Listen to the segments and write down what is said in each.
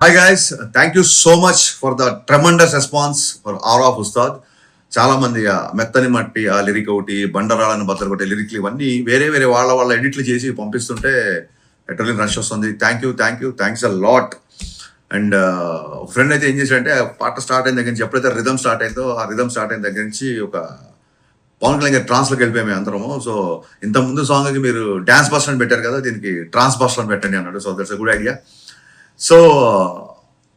Hi guys, thank you so much for the tremendous response for our of Ustaad. చాలా మంది ఆ మెత్తని మట్టి, ఆ లిరిక్ ఒకటి, బండరాళ్ళని బద్దలు కొట్టే లిరిక్లు, ఇవన్నీ వేరే వేరే వాళ్ళ ఎడిట్లు చేసి పంపిస్తుంటే ఎటర్లీ రష్ వస్తుంది. Thanks a lot. And friend అయితే ఏం చేశాడంటే, పాట స్టార్ట్ అయిన దగ్గర నుంచి ఎప్పుడైతే రిథమ్ స్టార్ట్ అయిందో, ఆ రిథమ్ స్టార్ట్ అయిన దగ్గర నుంచి ఒక పవన్ కళ్యాణ్ గారి ట్రాన్స్లోకి వెళ్ళిపోయాము అందరము. సో ఇంత ముందు సాంగ్కి మీరు డ్యాన్స్ బస్టర్ అని పెట్టారు కదా, దీనికి ట్రాన్స్ బస్టర్ అని పెట్టండి అన్నాడు. So that's a good idea. So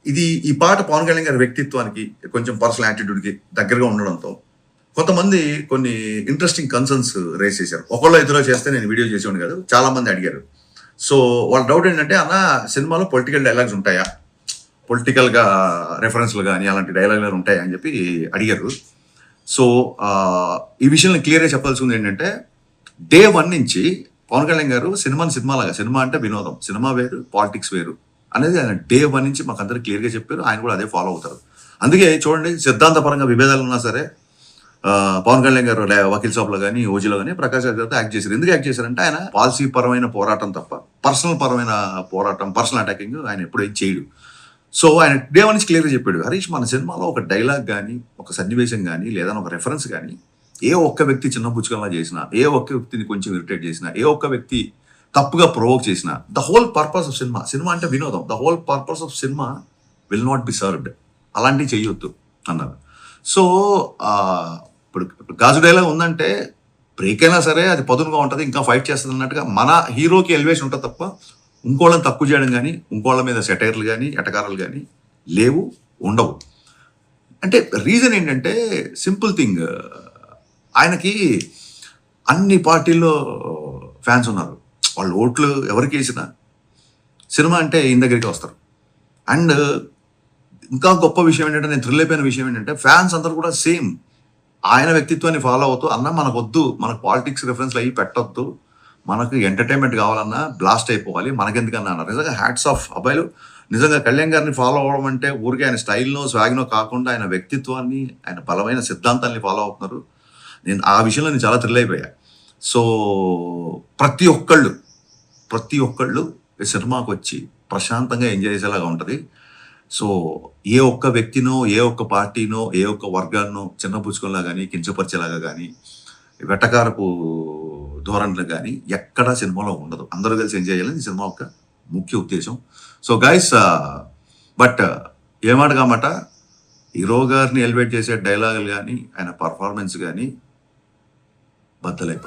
ఈ పాట పవన్ కళ్యాణ్ గారి వ్యక్తిత్వానికి, కొంచెం పర్సనల్ యాటిట్యూడ్కి దగ్గరగా ఉండడంతో కొంతమంది కొన్ని ఇంట్రెస్టింగ్ కన్సర్న్స్ రేస్ చేశారు. ఒకళ్ళు ఇద్దరు చేస్తే నేను వీడియో చేసేవాడిని కాదు, చాలా మంది అడిగారు. సో వాళ్ళ డౌట్ ఏంటంటే, అన్న సినిమాలో పొలిటికల్ డైలాగ్స్ ఉంటాయా, పొలిటికల్గా రెఫరెన్స్లు కానీ అలాంటి డైలాగులు ఉంటాయా అని చెప్పి అడిగారు. సో ఈ విషయంలో క్లియర్గా చెప్పాల్సింది ఏంటంటే, డే 1 నుంచి పవన్ కళ్యాణ్ గారు సినిమాలాగా, సినిమా అంటే వినోదం, సినిమా వేరు, పాలిటిక్స్ వేరు అనేది ఆయన డే 1 నుంచి మాకు అందరూ క్లియర్గా చెప్పారు. ఆయన కూడా అదే ఫాలో అవుతారు. అందుకే చూడండి, సిద్ధాంతపరంగా విభేదాలు ఉన్నా సరే పవన్ కళ్యాణ్ గారు వకీల్ సాబ్లో కానీ, ఓజీలో కానీ ప్రకాష్ రాజ్ గారితో యాక్ట్ చేశారు. ఎందుకు యాక్ట్ చేశారంటే, ఆయన పాలసీ పరమైన పోరాటం తప్ప పర్సనల్ పరమైన పోరాటం, పర్సనల్ అటాకింగ్ ఆయన ఎప్పుడు ఏం చేయడు. సో ఆయన డే 1 నుంచి క్లియర్గా చెప్పాడు, హరీష్ మన సినిమాలో ఒక డైలాగ్ కానీ, ఒక సన్నివేశం కానీ, లేదా ఒక రెఫరెన్స్ కానీ ఏ ఒక్క వ్యక్తి చిన్న పుచ్చుకలా చేసినా, ఏ ఒక్క వ్యక్తిని కొంచెం ఇరిటేట్ చేసినా, ఏ ఒక్క వ్యక్తి తప్పుగా ప్రొవోక్ చేసిన, the whole purpose of cinema అంటే వినోదం, the whole purpose of cinema will not be served, అలాంటివి చెయ్యొద్దు అన్నారు. సో ఇప్పుడు గాజు డైలాగ్ ఉందంటే బ్రేక్ అయినా సరే అది పదునుగా ఉంటుంది, ఇంకా ఫైట్ చేస్తుంది అన్నట్టుగా మన హీరోకి ఎలివేషన్ ఉంటుంది తప్ప ఇంకోళ్ళని తక్కువ చేయడం కానీ, ఇంకోళ్ళ మీద సెటైర్లు కానీ, ఎటకారాలు కానీ లేవు, ఉండవు. అంటే రీజన్ ఏంటంటే సింపుల్ థింగ్, ఆయనకి అన్ని పార్టీల్లో ఫ్యాన్స్ ఉన్నారు. వాళ్ళు ఓట్లు ఎవరికి వేసినా సినిమా అంటే ఈయన దగ్గరికి వస్తారు. అండ్ ఇంకా గొప్ప విషయం ఏంటంటే, నేను థ్రిల్ అయిపోయిన విషయం ఏంటంటే, ఫ్యాన్స్ అందరూ కూడా సేమ్ ఆయన వ్యక్తిత్వాన్ని ఫాలో అవుతూ, అన్న మనకు వద్దు, మనకు పాలిటిక్స్ రిఫరెన్స్లు అవి పెట్టొద్దు, మనకు ఎంటర్టైన్మెంట్ కావాలన్నా బ్లాస్ట్ అయిపోవాలి, మనకెందుకన్నా అన్నారు. నిజంగా హ్యాట్స్ ఆఫ్ అబ్బాయిలు. నిజంగా కళ్యాణ్ గారిని ఫాలో అవ్వడం అంటే ఊరికే ఆయన స్టైల్నో స్వాగ్నో కాకుండా ఆయన వ్యక్తిత్వాన్ని, ఆయన బలమైన సిద్ధాంతాన్ని ఫాలో అవుతున్నారు. నేను ఆ విషయంలో నేను చాలా థ్రిల్ అయిపోయా. సో ప్రతి ఒక్కళ్ళు ఈ సినిమాకి వచ్చి ప్రశాంతంగా ఎంజాయ్ చేసేలాగా ఉంటుంది. సో ఏ ఒక్క వ్యక్తినో, ఏ ఒక్క పార్టీనో, ఏ ఒక్క వర్గాన్నో చిన్నపుచ్చుకోలా కానీ, కించపరిచేలాగా కానీ, వెటకారపు ధోరణులు కానీ ఎక్కడా సినిమాలో ఉండదు. అందరూ కలిసి ఎంజాయ్ చేయాలని సినిమా యొక్క ముఖ్య ఉద్దేశం. సో గైస్, బట్ ఏమాట కామాట హీరో గారిని ఎలివేట్ చేసే డైలాగులు కానీ, ఆయన పర్ఫార్మెన్స్ కానీ బద్దలైపోయి